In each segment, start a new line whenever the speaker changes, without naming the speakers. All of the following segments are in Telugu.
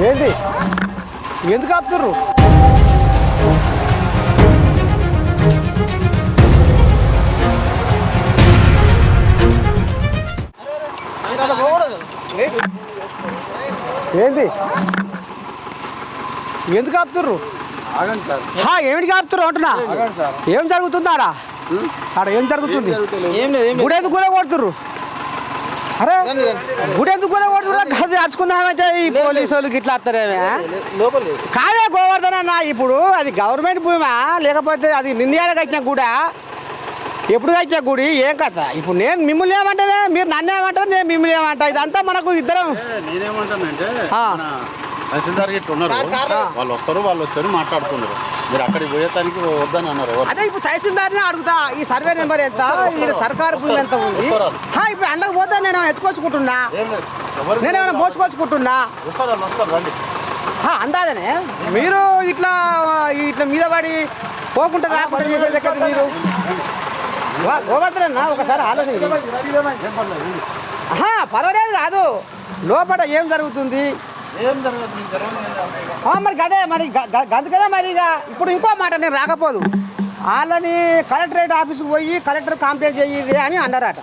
ఏంటి ఎందుకు ఆపుతుర్రు? ఏంటి ఎందుకు ఆపుతుర్రు?
ఆగండి సార్.
ఏమిటి ఆపుతుర్రు అంటున్నా? ఏం జరుగుతుందారా? ఆడ ఏం జరుగుతుంది? గుడి ఎందుకు కూడా కొడుతుర్రు? అరే గుడి ఎందుకు కూడా కొడుతుర్రా? గది అరుచుకుందామంటే ఈ పోలీసు వాళ్ళకి ఇట్లా ఆపుతారేమే? కాదే గోవర్ధన్ అన్న, ఇప్పుడు అది గవర్నమెంట్ భూమా లేకపోతే అది నిందియాల కట్టిన గుడా? ఎప్పుడు కట్టిన గుడి? ఏం కథ? ఇప్పుడు నేను మిమ్మల్ని ఏమంటానే, మీరు నన్ను ఏమంటారు, నేను మిమ్మల్ని ఏమంటా? ఇదంతా మనకు ఇద్దరం.
నేనేమంటానంటే తహసీల్దార్ గిట్ల ఉన్నారు, వాళ్ళు వస్తారు, వాళ్ళు వచ్చారు మాట్లాడుతున్నారు. మీరు అక్కడికి పోయేదానికి వద్దని అన్నారు.
అదే ఇప్పుడు తహసీల్దార్ని అడుగుతా, ఈ సర్వే నెంబర్ ఎంత, ఈ సర్కారు భూమి ఎంత ఉంది? ఇప్పుడు అండకు పోతే నేను ఎత్తుకొచ్చుకుంటున్నా, నేనేమైనా మోసుకొచ్చుకుంటున్నా? అందాదనే మీరు ఇట్లా ఇట్లా మీద పడి పోకుండా రాకుండా చేసే దగ్గర మీరు గోవర్ధనన్నా ఒకసారి ఆలోచన. పర్వాలేదు కాదు, లోపల ఏం జరుగుతుంది మరి అదే మరి గందుకనే మరి ఇక ఇప్పుడు ఇంకో మాట నేను రాకపోదు, వాళ్ళని కలెక్టరేట్ ఆఫీస్కి పోయి కలెక్టర్ కంప్లైంట్ చెయ్యి అని అన్నారట.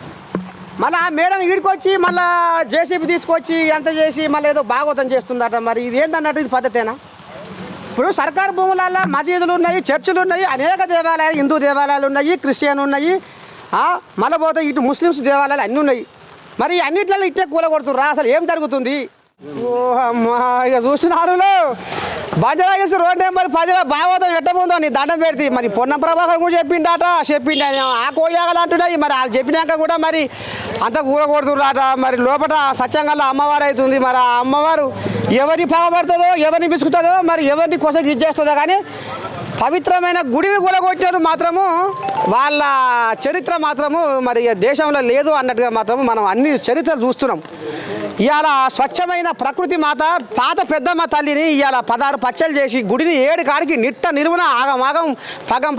మళ్ళీ ఆ మేడం ఈడికొచ్చి మళ్ళీ జేసీబీ తీసుకొచ్చి ఎంత చేసి మళ్ళీ ఏదో భాగవతం చేస్తుందట. మరి ఇది ఏంటన్నట్టు, ఇది పద్ధతేనా? ఇప్పుడు సర్కారు భూములలో మసీదులు ఉన్నాయి, చర్చిలు ఉన్నాయి, అనేక దేవాలయాలు, హిందూ దేవాలయాలు ఉన్నాయి, క్రిస్టియన్ ఉన్నాయి, మళ్ళీ పోతే ఇటు ముస్లిమ్స్ దేవాలయాలు అన్నీ ఉన్నాయి. మరి అన్నిట్లలో ఇట్టే కూలగొడుతుర్రా? అసలు ఏం జరుగుతుంది? ఓహమ్మా, ఇక చూసినారు బంజారాగిల్స్ రోడ్ నెంబర్ 10లో భాగవతం ఎట్టబోందో నీ దండం పెడితే. మరి పొన్నం ప్రభాకర్ కూడా చెప్పిండి ఆ కోయాగలు అంటున్నాయి. మరి వాళ్ళు చెప్పినాక కూడా మరి అంత కూలగొడుతుర్రాట. మరి లోపల సత్యంగా అమ్మవారు అవుతుంది. మరి ఆ అమ్మవారు ఎవరిని పగబడుతుందో, ఎవరిని విసుకుతుందో, మరి ఎవరిని కోసం ఇచ్చేస్తుందో, కానీ పవిత్రమైన గుడిని కూలగొట్టినది మాత్రము వాళ్ళ చరిత్ర మాత్రము మరి దేశంలో లేదు అన్నట్టుగా మాత్రము మనం అన్ని చరిత్రలు చూస్తున్నాం. ఇవాళ స్వచ్ఛమైన ప్రకృతి మాత పాత పెద్దమ్మ తల్లిని ఇవాళ 16 పచ్చలు చేసి గుడిని 7 కాడికి నిట్ట నిలువున ఆగం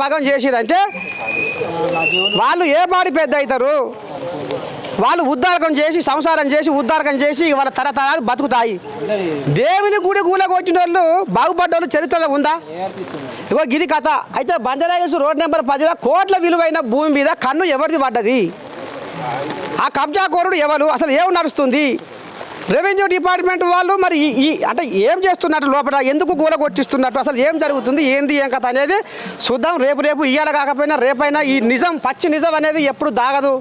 పగం చేసిరంటే వాళ్ళు ఏ పాడి పెద్ద అవుతారు? వాళ్ళు ఉద్ధారకం చేసి సంసారం చేసి ఉద్ధారకం చేసి వాళ్ళ తరతరాలు బతుకుతాయి. దేవుని గుడి కూలగొచ్చిన వాళ్ళు బాగుపడ్డోళ్ళు చరిత్రలో ఉందా? ఇగో గిది కథ. అయితే బంజారాహిల్స్ రోడ్ నెంబర్ 10లో కోట్ల విలువైన భూమి మీద కన్ను ఎవరిది పడ్డది? ఆ కబ్జా కోరుడు ఎవరు? అసలు ఏం నడుస్తుంది? రెవెన్యూ డిపార్ట్మెంట్ వాళ్ళు మరి అంటే ఏం చేస్తున్నట్టు, లోపల ఎందుకు కూలగొట్టిస్తున్నట్టు, అసలు ఏం జరుగుతుంది, ఏంది ఏం కథ అనేది చూద్దాం. రేపు ఇయ్యాల కాకపోయినా రేపైనా ఈ నిజం, పచ్చి నిజం అనేది ఎప్పుడు దాగదు.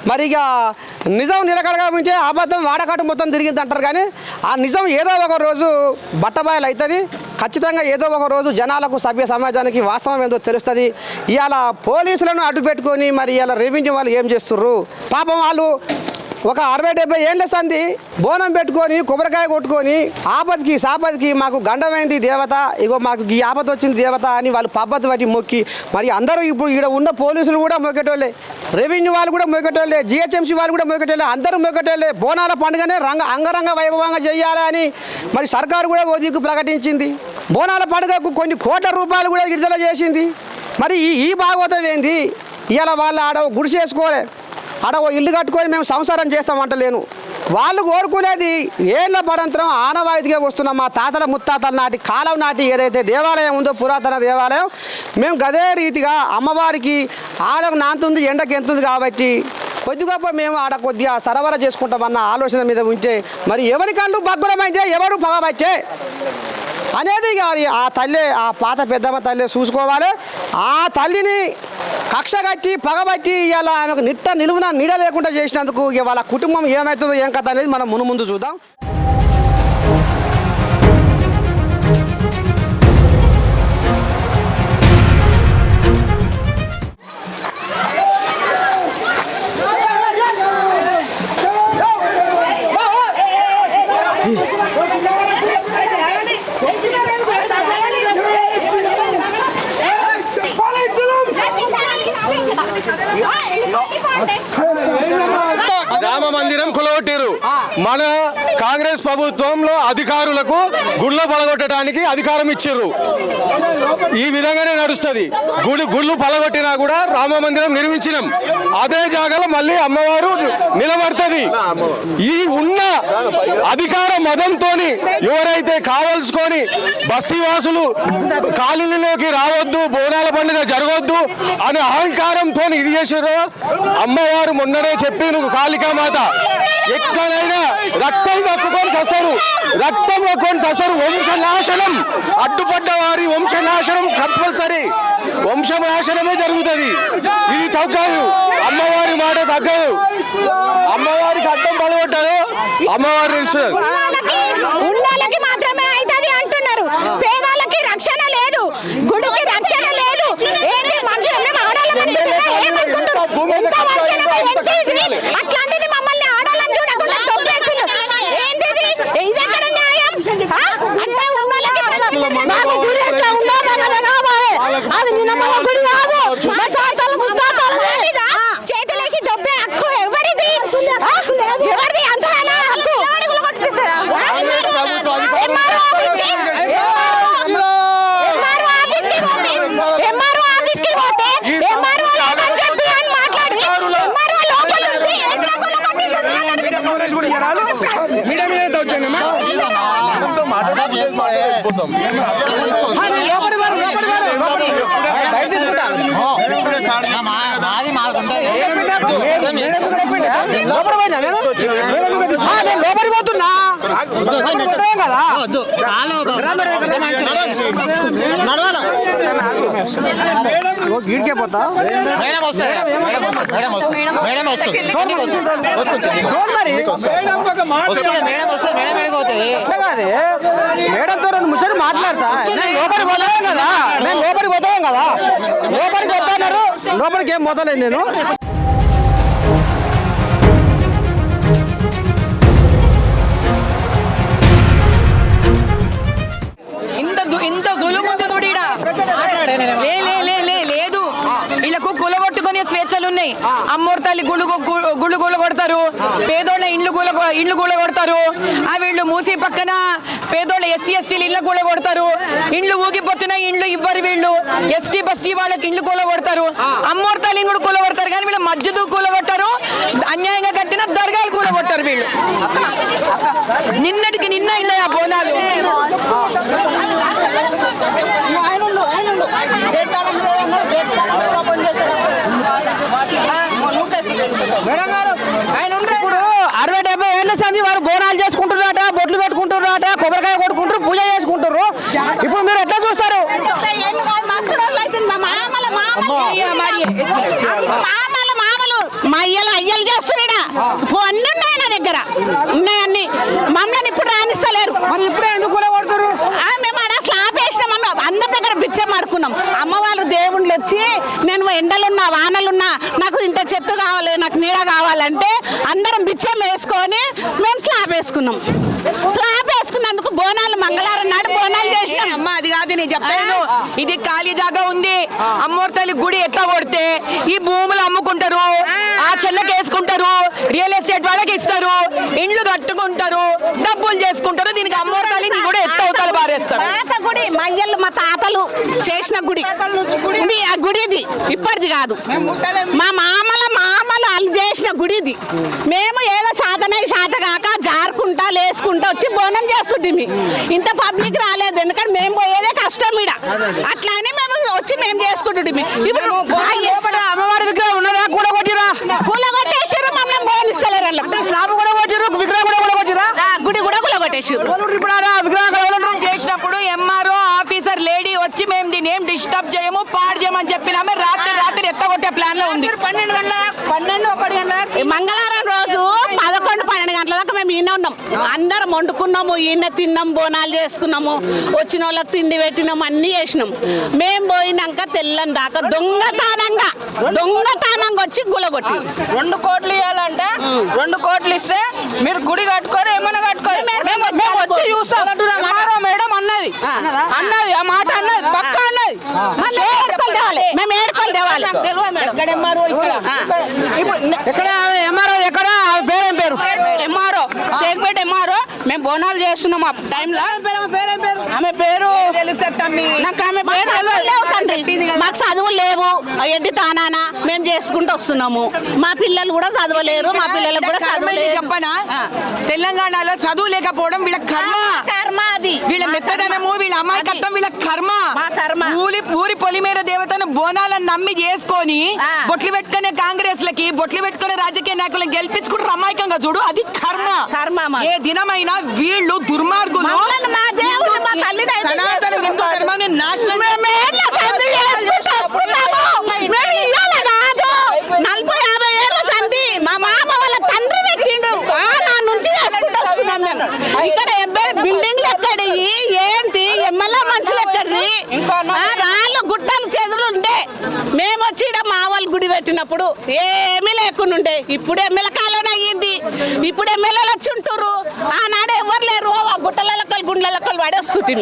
మరి ఇక నిజం నిలకడగా ఉంటే అబద్ధం వాడకాటు మొత్తం తిరిగింది అంటారు, కానీ ఆ నిజం ఏదో ఒక రోజు బట్టబాయలు అవుతుంది. ఖచ్చితంగా ఏదో ఒక రోజు జనాలకు, సభ్య సమాజానికి వాస్తవం ఏందో తెలుస్తుంది. ఇవాళ పోలీసులను అడ్డు పెట్టుకొని మరి ఇవాళ రెవెన్యూ వాళ్ళు ఏం చేస్తుర్రు? పాపం వాళ్ళు ఒక 60-70 ఏళ్ళ సంది బోనం పెట్టుకొని కొబ్బరికాయ కొట్టుకొని ఆపత్కి సాపత్కి మాకు గండమైంది దేవత, ఇగో మాకు ఈ ఆపద వచ్చింది దేవత అని వాళ్ళు పబ్బతి బట్టి మొక్కి, మరి అందరూ ఇప్పుడు ఇక్కడ ఉన్న పోలీసులు కూడా మొక్కేటోళ్ళే, రెవెన్యూ వాళ్ళు కూడా మొక్కేటోళ్ళే, జిహెచ్ఎంసీ వాళ్ళు కూడా మొక్కేటోళ్ళే, అందరూ మొక్కేటోళ్ళే. బోనాల పండుగనే అంగరంగ వైభవంగా చేయాలి అని మరి సర్కారు కూడా ఓ దిక్కు ప్రకటించింది. బోనాల పండుగకు కొన్ని కోట్ల రూపాయలు కూడా విడుదల చేసింది. మరి ఈ భాగవతం ఏంది? ఇవాళ వాళ్ళు ఆడ గుడి చేసుకోలే, ఆడ ఓ ఇల్లు కట్టుకొని మేము సంసారం చేస్తామంటలేను. వాళ్ళు కోరుకునేది ఏళ్ళ పడంతరం ఆనవాయితీగా వస్తున్నాం. మా తాతల ముత్తాతల నాటి కాలం నాటి ఏదైతే దేవాలయం ఉందో, పురాతన దేవాలయం, మేము గదే రీతిగా అమ్మవారికి ఆడకు నాంతుంది, ఎండకు ఎంతుంది కాబట్టి కొద్ది గొప్ప మేము ఆడ కొద్దిగా సరఫరా చేసుకుంటామన్న ఆలోచన మీద ఉంటే మరి ఎవరి కళ్ళు బగ్గురమైతే ఎవడు పగబట్టే అనేది ఆ తల్లి, ఆ పాత పెద్దమ్మ తల్లి చూసుకోవాలి. ఆ తల్లిని కక్ష కట్టి పగబట్టి ఇలా ఆమెకు నిట్ట నిలువున నీడ లేకుండా చేసినందుకు వాళ్ళ కుటుంబం ఏమవుతుందో ఏం కథ అనేది మనం ముందు చూద్దాం.
రామ మందిరం కొలగొట్టారు. మన కాంగ్రెస్ ప్రభుత్వంలో అధికారులకు గుళ్ళు పలగొట్టడానికి అధికారం ఇచ్చారు. ఈ విధంగానే నడుస్తుంది. గుళ్ళు పలగొట్టినా కూడా రామ మందిరం నిర్మించినాం, అదే జాగాలో మళ్ళీ అమ్మవారు నిలబడుతుంది. ఈ ఉన్న అధికార మదంతోని ఎవరైతే కావలసుకొని బస్తీవాసులు కాలనీలోకి రావద్దు, బోనాల పండుగ జరగొద్దు అనే అహంకారంతో ఇది చేసారో, అమ్మవారు మొన్ననే చెప్పి నువ్వు కాళికామాత ఎక్కడైనా రక్తం కక్కుకొని చస్తారు, రక్తం కక్కుకొని చస్తారు. వంశనాశనం, అడ్డుపడ్డ వారి వంశనాశనం కంపల్సరీ, వంశనాశనమే జరుగుతుంది. ఇది తగ్గదు, అమ్మవారి మాట తగ్గదు. అమ్మవారికి అడ్డం పడగొట్టదు, అమ్మవారి
ఉన్నోళ్ళకి మాత్రమే అవుతుంది అంటున్నారు. పేదలకి రక్షణ లేదు, గుడికి రక్షణ లేదు. ఏంటి మనుషులు అట్లాంటిది మమ్మల్ని ఆడాలని చూడకుండా తొప్పేసింది. ఏంటిది? ఇదెక్కడ న్యాయం? అంటే ఉన్నోళ్ళకి మాకు గుడి ఎట్లా ఉందో మాకు కావాలి. అది నిన్న గుడి కాదు, చేతులేసి దొబ్బే హక్కు ఎవరిది? ఎవరిది అంత హక్కు?
లోపలికి పోతున్నా కదా గీడికే పోతా మేడంతో రెండు ముసలి మాట్లాడతా. లోపలికి పోతాం కదా, నేను లోపలికి పోతాం కదా, లోపలికి వద్దన్నారు. లోపలికి ఏం పోతలేదు నేను.
ఇంత జులుముంది లేదు. వీళ్ళకు కులగొట్టుకునే స్వేచ్ఛలు ఉన్నాయి. అమ్మోరు తల్లి గుళ్ళు కొడతారు, పేదోళ్ళ ఇండ్లు కొడతారు. వీళ్ళు మూసి పక్కన పేదోళ్ళ ఎస్సీ ఎస్టీలు ఇళ్ళ కొడతారు. ఇండ్లు ఊగిపోతున్నా ఇండ్లు ఇవ్వరు వీళ్ళు. ఎస్టీ బస్తీ వాళ్ళకి ఇండ్లు కొడతారు. అమ్మోరు తల్లిని కూడా కొడతారు, కానీ వీళ్ళు మస్జిద్ కొడతారు. అన్యాయంగా కట్టిన దర్గాలు కొడతారు వీళ్ళు. నిన్నటికి నిన్న అయినాయి ఆ బోనాలు.
ఇప్పుడు 60-70 ఏళ్ళ సంది వారు బోనాలు చేసుకుంటున్నారట, బొట్లు పెట్టుకుంటున్నారట, కొబ్బరికాయ కొట్టుకుంటారు, పూజ చేసుకుంటారు. ఇప్పుడు మీరు ఎట్లా చూస్తారు?
మా అయ్యలు చేస్తున్నాడా? అన్ని ఉన్నాయి నా దగ్గర, ఉన్నాయన్ని. మమ్మల్ని ఇప్పుడు రాణిస్తలేరు.
మరి ఇప్పుడే ఎందుకు కొడతారు?
మేము ఆడ స్లాబ్ వేసినాం, అందరి దగ్గర బిచ్చం ఆడుకున్నాం. అమ్మవాళ్ళు దేవుళ్ళు వచ్చి నేను ఎండలున్నా వానలున్నా నాకు ఇంత చెట్టు కావాలి, నాకు నీడ కావాలంటే అందరం బిచ్చం వేసుకొని మేము స్లాబ్ వేసుకున్నాం. స్లాబ్ వేసుకున్నందుకు బోనాలు మంగళవారం నాడు బోనాలు చేసినాం.
అమ్మ అది కాదు నేను చెప్పాను. ఇది ఖాళీ జాగా ఉంది. అమ్మోరు తల్లి గుడి ఎట్లా కొడితే ఈ భూములు అమ్ముకుంటారు, ఆ చెల్లకి వేసుకుంటారు, రియల్ ఎస్టేట్ వాళ్ళకి ఇస్తారు, ఇండ్లు కట్టుకుంటారు, డబ్బులు చేసుకుంటారు. దీనికి అమ్మోరు తల్లిని కూడా ఎట్లా అవుతారు బారేస్తారు.
పాత గుడి మా అయ్యలు మా తాతలు చేసిన గుడి. ఆ గుడి ఇది ఇప్పటిది కాదు, మా మామలు వాళ్ళు చేసిన గుడి ఇది. మేము ఏదో శాత కాక జారుకుంటా లేసుకుంటా వచ్చి బోనం చేస్తుంది. ఇంత పబ్లిక్ రాలేదు, ఎందుకంటే మేము పోయేదే కష్టం ఈడ. అట్లా అని మేము వచ్చి మేము చేసుకుంటుంది. ఇప్పుడు
అమ్మవారి విగ్రహం ఉన్నదా?
కూలగొట్టేసారు, మమ్మల్ని బోనిస్తలేరు.
స్లాబ్ కూడా కొట్టారు, విగ్రహం కూడా కొట్టారా?
గుడి కూడా కూలగొట్టేసారు.
చేసినప్పుడు ఎంఆర్ఓ ఆఫీసర్ లేడీ వచ్చి మేము దీన్ని ఏం డిస్టర్బ్ చేయము, పాడు చేయమని చెప్పినామే. రాత్రి ఎత్తగొట్టే ప్లాన్ లో ఉంది.
12 గంటల మంగళవారం రోజు 11-12 గంటల దాకా మేము ఈయన ఉన్నాం. అందరం వండుకున్నాము, ఈయన తిన్నాం, బోనాలు చేసుకున్నాము, వచ్చిన వాళ్ళకి తిండి పెట్టినాము, అన్ని చేసినాం. మేము పోయినాక తెల్లని దాకా దొంగతనంగా వచ్చి గులగొట్టి
2 కోట్లు ఇవ్వాలంటే 2 కోట్లు ఇస్తే మీరు గుడి కట్టుకోరు, ఏమైనా కట్టుకోరు. మేము వచ్చి చూస్తాం. మేడం అన్నది ఆ మాట అన్నది, పక్క అన్నది.
మేము ఏడుకొని తేవాలి.
ఎక్కడ ఎంఆర్ఓ? ఎక్కడ పేరేం పేరు?
ఎంఆర్ఓ షేక్పేట ఎంఆర్ఓ బోనాలు చేస్తున్నాం ఆ టైంలో.
పేరేం పేరు?
ఆమె పేరు
తెలుస్తుంది తమ్మి.
నాకు ఆమె పేరు తెలియదు తండ్రి. మాకు చదువులు లేవు, ఎడ్డి తానానా మేము చేసుకుంటూ వస్తున్నాము. మా పిల్లలు కూడా చదవలేరు, మా పిల్లలకు కూడా
కర్మ ఇది
చదవలేదు.
చెప్పనా? తెలంగాణలో చదువు లేకపోవడం వీళ్ళ కర్మ.
కర్మ అది.
వీళ్ళ మెత్తదనము, వీళ్ళ అమాయకత్వం, వీళ్ళ కర్మ.
మా కర్మ.
ఊరి పొలిమేర దేవతను బోనాలను నమ్మి చేసుకొని
ఆ.
బొట్లు పెట్టుకునే కాంగ్రెస్ లకి, బొట్లు పెట్టుకునే రాజకీయ నాయకులను గెలిపించుకుంటారు అమాయకంగా. చూడు, అది కర్మ.
కర్మ మాది.
ఏ దినమైనా వీళ్ళు దుర్మార్గులు
మమ్మల్ని మా దేవుడు, మా తల్లిని అయితే
సనాతన హిందూ
చేసుకుంటారు.
ధర్మాన్ని నాశనం
మేమేళ్ళ సంధి చేసుకుంటూ వస్తున్నాము. మేము ఇయ్యాల కాదు, 40-50 ఏళ్ళ సంధి మా మామ వాళ్ళ తండ్రి పెట్టిండు. నా నుంచి చేసుకుంటూ వస్తున్నాం మేము. ఇక్కడ బిల్డింగ్లు ఎక్కడి, ఏంటి ఎమ్మెల్యే మనుషులు ఎక్కడి, రాళ్ళు గుట్టలు చెదులు ఉండే. మేము వచ్చి ఈడ మా వాళ్ళ గుడి పెట్టినప్పుడు ఏమీ లేకుండా ఉండే. ఇప్పుడు ఎమ్మెల్యే కాలం అయ్యింది, ఇప్పుడు ఎమ్మెల్యేలు వచ్చి ఉంటుర్రు. ఆనాడు ఎవరు లేరు, ఆ గుట్టలక్కలు గుండ్లక్కలు పడేస్తుంది.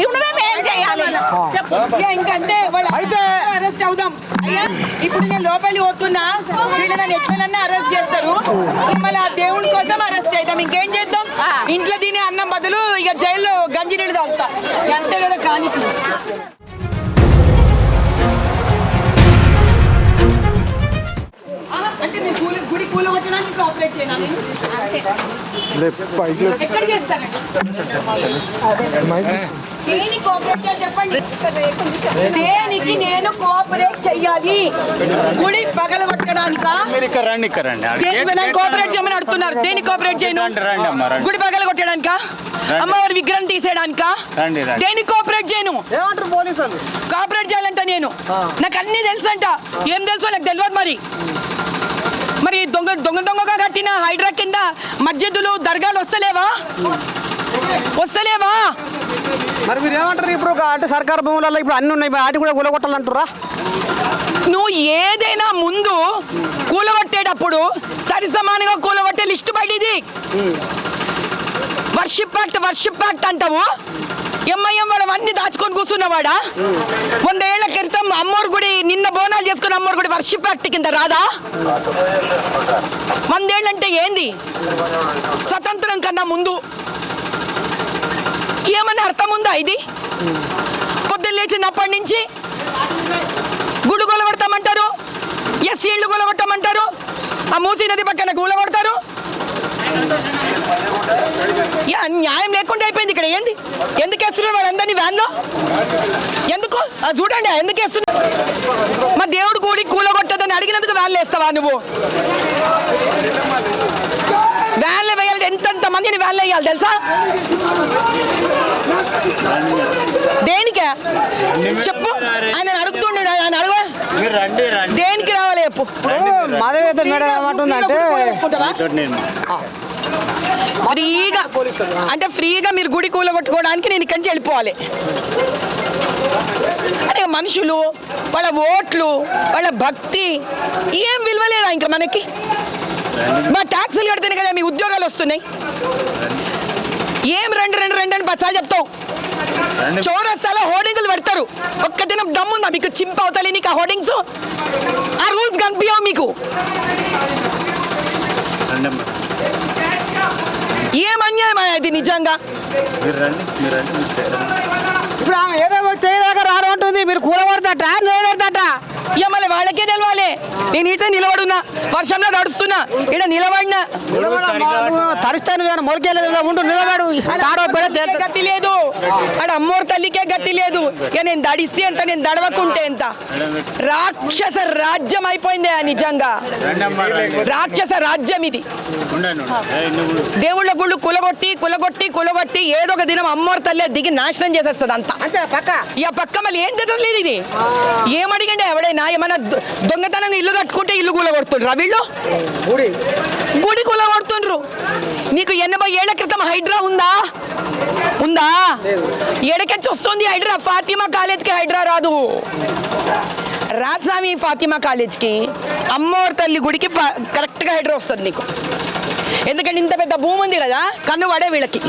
ఇప్పుడు మేము ఏం చేయాలి చెప్పు.
ఇంకంతే
అయితే
అరెస్ట్ అవుదాం. అయ్యా ఇప్పుడు నేను లోపలి పోతున్నా, వీళ్ళు నన్ను ఎట్లనన్నా అరెస్ట్ చేస్తారు. మళ్ళీ ఆ దేవుని కోసం అరెస్ట్ అవుతాం. ఇంకేం చేద్దాం? ఇంట్లో తినే అన్నం బదులు ఇక జైల్లో గంజి నీళ్ళు తాగుతా. అంతే కదా కానీ. అంటే మీ గుడి కూలగొట్టడానికి కోఆపరేట్ చేయాలి. ఎక్కడ చేస్తారు? దేనికి కోఆపరేట్ చేయాలి చెప్పండి. దేనికి నేను కోఆపరేట్ చెయ్యాలి? గుడి పగలగొట్టడానికా? నేను కోఆపరేట్ చేయమని అడుగుతున్నారు. దేనికి కోఆపరేట్ చేయను? గుడి పగలగొట్టడానికా? అమ్మవారి విగ్రహం తీసేయడానికా? దేనికి కోఆపరేట్ చేయను?
ఏమంటారు పోలీసులు?
కోఆపరేట్ చేయాలంట నేను. నాకు అన్ని తెలుసు అంట. ఏం తెలుసో నాకు తెలియదు. మరి దొంగగా కట్టిన హైడ్రా కింద మస్జిదులు దర్గాలు వస్తలేవా?
మరి మీరు ఏమంటారు ఇప్పుడు? అంటే సర్కారు భూములలో ఇప్పుడు అన్ని ఉన్నాయి, వాటి కూడా కూలగొట్టాలంటారా?
నువ్వు ఏదైనా ముందు కూలగొట్టేటప్పుడు సరి సమానంగా కూలగొట్టే లిస్టు బయటిది. వర్షిప్ యాక్ట్ అంటావు. ఎంఐఎం వాడు అన్ని దాచుకొని కూర్చున్నవాడా? 100 ఏళ్ల క్రితం అమ్మోరు గుడి, నిన్న బోనాలు చేసుకుని అమ్మోరు గుడి వర్షిప్ యాక్ట్ కింద రాదా? 100 ఏళ్ళంటే ఏంది? స్వతంత్రం కన్నా ముందు ఏమని అర్థం ఉందా ఇది? పొద్దున్న లేచినప్పటి నుంచి గుడి కూలగొడతామంటారు, ఎస్సీ ఇళ్ళు కూలగొట్టమంటారు, ఆ మూసీ నది పక్కన కూలగొడతారు. న్యాయం లేకుండా అయిపోయింది ఇక్కడ. ఏంది? ఎందుకు వేస్తున్నారు వాళ్ళందరినీ వ్యాన్లో? ఎందుకు చూడండి, ఎందుకు వేస్తున్నారు? మా దేవుడు కూడి కూలగొట్టదని అడిగినందుకు వ్యాన్లు వేస్తావా నువ్వు? వ్యాన్లు వేయాలి. ఎంతెంత మందిని వ్యాన్లు వేయాలి తెలుసా? దేనికే చెప్పు. ఆయన అడుగుతుండే, ఆయన అడగ దేనికి రావాలి చెప్పు.
మాధవేత మేడం ఏమంటుందంటే
ఫ్రీగా మీరు గుడి కూలగొట్టుకోవడానికి నేను ఇక్కడి నుంచి వెళ్ళిపోవాలి. అంటే మనుషులు, వాళ్ళ ఓట్లు, వాళ్ళ భక్తి ఏం విలువలేదా ఇంకా మనకి? మా ట్యాక్సులు కడితేనే కదా మీ ఉద్యోగాలు వస్తున్నాయి. ఏం రెండు అని పచ్చాలు చెప్తావు. చౌరస్తాలో హోర్డింగ్లు పెడతారు. ఒక్క దినం దమ్ముందా మీకు? చింపవుతాలి నీకు ఆ హోర్డింగ్స్? ఆ రూల్స్ కనిపించవు మీకు. ఏం అన్యాయం అది నిజంగా.
ఇప్పుడు ఆమె ఏదో చేయదాకా రాడు అంటుంది. మీరు కూలగొడతాట నిలబెడతాట?
ఇక మళ్ళీ వాళ్ళకే తెలవాలి. నేను ఇటే నిలబడున్నా, వర్షంలో తడుస్తున్నా, ఇక్కడ నిలబడినా.
తరుస్తాను మొలకేలేదు ఉంటూ నిలబడు.
గతి లేదు, ఆడ అమ్మోరు తల్లికే గతి లేదు. ఇక నేను దడిస్తే ఎంత, నేను దడవకుంటే ఎంత. రాక్షస రాజ్యం అయిపోయింది నిజంగా. రాక్షస రాజ్యం ఇది. దేవుళ్ళ గుళ్ళు కులగొట్టి ఏదో ఒక దినం అమ్మోరు తల్లి దిగి నాశనం చేసేస్తుంది అంతా. ఇక పక్క మళ్ళీ ఏం తెచ్చలేదు ఇది. ఏమడిగండి ఎవడైనా? ఏమన్నా దొంగతనంగా ఇల్లు కట్టుకుంటే ఇల్లు కూలగొడుతుండ్రు వీళ్ళు? గుడి కూలగొడుతుండ్రు. నీకు 80 ఏళ్ల క్రితం హైడ్రా ఉందా? ఎడకెచ్చి వస్తుంది హైడ్రా? ఫాతిమా కాలేజ్కి హైడ్రా రాదు. రాజస్వామి ఫాతిమా కాలేజ్కి, అమ్మోరు తల్లి గుడికి కరెక్ట్గా హైడ్రా వస్తుంది నీకు. ఎందుకంటే ఇంత పెద్ద భూమి ఉంది కదా, కన్ను పడే వీళ్ళకి,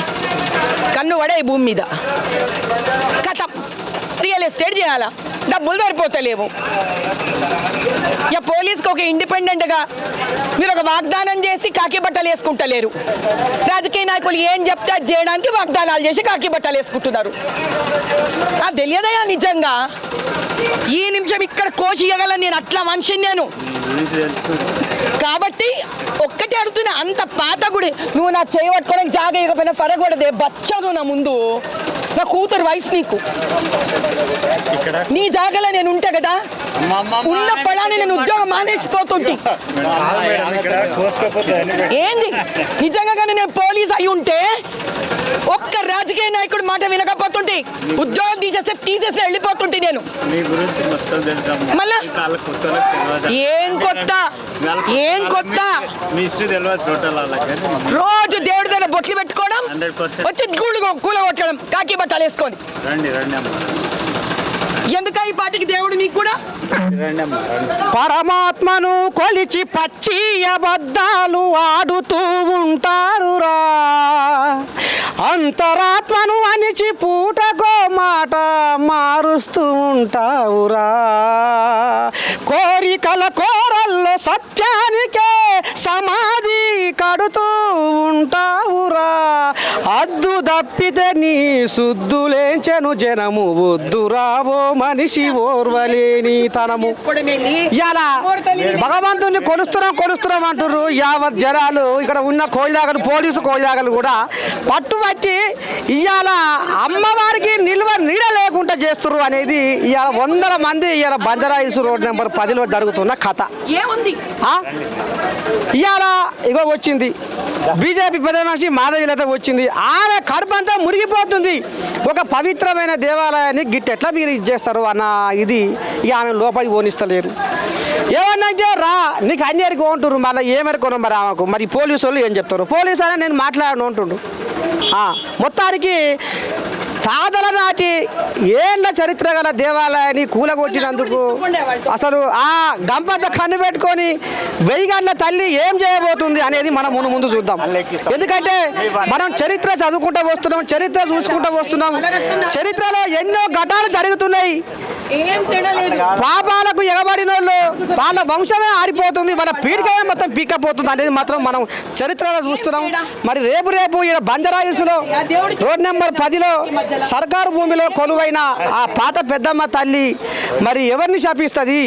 కన్ను పడే భూమి మీద కథ రియల్ ఎస్టేట్ చేయాలా? డబ్బులు సరిపోతలేవు. ఇక పోలీస్కి ఒక ఇండిపెండెంట్గా మీరు ఒక వాగ్దానం చేసి కాకి బట్టలు వేసుకుంటలేరు. రాజకీయ నాయకులు ఏం చెప్తే అది చేయడానికి వాగ్దానాలు చేసి కాకి బట్టలు వేసుకుంటున్నారు. నాకు తెలియదయా నిజంగా ఈ నిమిషం ఇక్కడ కోసి ఇవ్వగలను నేను, అట్లా మనిషిని నేను. కాబట్టి ఒక్కటే అడుగుతున్నా, అంత పాత గుడి నువ్వు నా చేయి పట్టుకోవడానికి జాగ ఇవ్వకపోయినా పరగొడదే బచ్చాను నా ముందు. నా కూతురు వయసు నీకు, నీ జాగలో నేను ఉంటా కదా. ఉన్న పడాన్ని నేను ఉద్యోగం మానేసిపోతుంటే ఏంది నిజంగా. కానీ నేను పోలీస్ అయి ఉంటే ఒక్క రాజకీయ నాయకుడు మాట వినకపోతుంటే ఉద్యోగం తీసేస్తే వెళ్ళిపోతుంటే నేను. మళ్ళా ఏం కొత్త రోజు దేవుడి దగ్గర బొట్లు పెట్టుకోవడం, వచ్చి కూల కొట్టడం కాకి బట్టాలు వేసుకొని. ఎందుక ఈ పాటికి దేవుడు మీకు కూడా
పరమాత్మను కొలిచి పచ్చి అబద్ధాలు ఆడుతూ ఉంటారురా. అంతరాత్మను అనిచి పూటకో మాట మారుస్తూ ఉంటావురా. కోరికల కోరల్లో సత్యానికే సమాధి కడుతూ ఉంటావురా. అద్దు దప్పితే నీ సుద్దులేంచెను జనము వద్దురావో మనిషి ఓర్వలేని తనము. ఇలా భగవంతుని కొలుస్తున్నాం అంటున్నారు యావత్ జనాలు. ఇక్కడ ఉన్న కోయిలాగలు, పోలీసు కోయిలాగలు కూడా పట్టుబట్టి ఇవాళ అమ్మవారికి నిల్వ నీడ లేకుండా చేస్తున్నారు అనేది ఇవాళ వందల మంది ఇవాళ బంజారాహిల్స్ రోడ్ నెంబర్ 10లో జరుగుతున్న కథ.
ఏముంది
ఇవాళ ఇగో వచ్చింది బీజేపీ పెద్ద మనిషి మాధవీలత వచ్చింది. ఆమె కడుపంతా మురిగిపోతుంది. ఒక పవిత్రమైన దేవాలయాన్ని గిట్టెట్లా మీరు ఇచ్చేస్తారు అన్న ఇది ఇక ఆమె లోపలికి పోనిస్తలేరు. ఏమన్నంటే రా నీకు అన్నిటికీ ఉంటున్నారు. మళ్ళీ ఏమనుకోను మరి ఆమెకు. మరి పోలీసు వాళ్ళు ఏం చెప్తారు? పోలీసు అని నేను మాట్లాడను ఉంటుండు. మొత్తానికి తాతల నాటి ఏళ్ళ చరిత్ర గల దేవాలయాన్ని కూలగొట్టినందుకు అసలు ఆ గంపంత కన్ను పెట్టుకొని 1000 గంటల తల్లి ఏం చేయబోతుంది అనేది మనం ముందు చూద్దాం. ఎందుకంటే మనం చరిత్ర చదువుకుంటూ వస్తున్నాం, చరిత్ర చూసుకుంటూ వస్తున్నాం. చరిత్రలో ఎన్నో ఘటాలు జరుగుతున్నాయి. పాపాలకు ఎగబడిన వాళ్ళు వాళ్ళ వంశమే ఆరిపోతుంది, వాళ్ళ పీడికమే మొత్తం పీక్కపోతుంది అనేది మాత్రం మనం చరిత్రలో చూస్తున్నాం. మరి రేపు ఈయన బంజారాహిల్స్లో రోడ్ నెంబర్ 10లో సర్కారు భూమిలో కొలువైన ఆ పాత పెద్దమ్మ తల్లి మరి ఎవరిని శపిస్తుంది,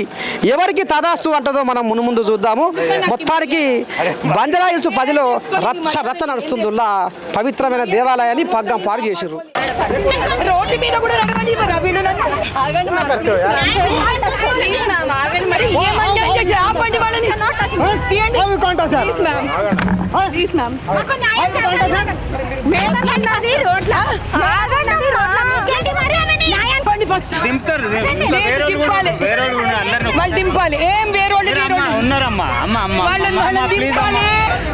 ఎవరికి తదాస్తు అంటదో మనం ముందు చూద్దాము. మొత్తానికి బంజారాహిల్స్ 10లో రచ్చ నడుస్తుందిలా పవిత్రమైన దేవాలయాన్ని పగ్గం పాడు చేసారు.
రోడ్డు మీద కూడా ఆపండి వాళ్ళని. వాళ్ళు దింపాలి. ఏం వేరే వాళ్ళని దింపాలి.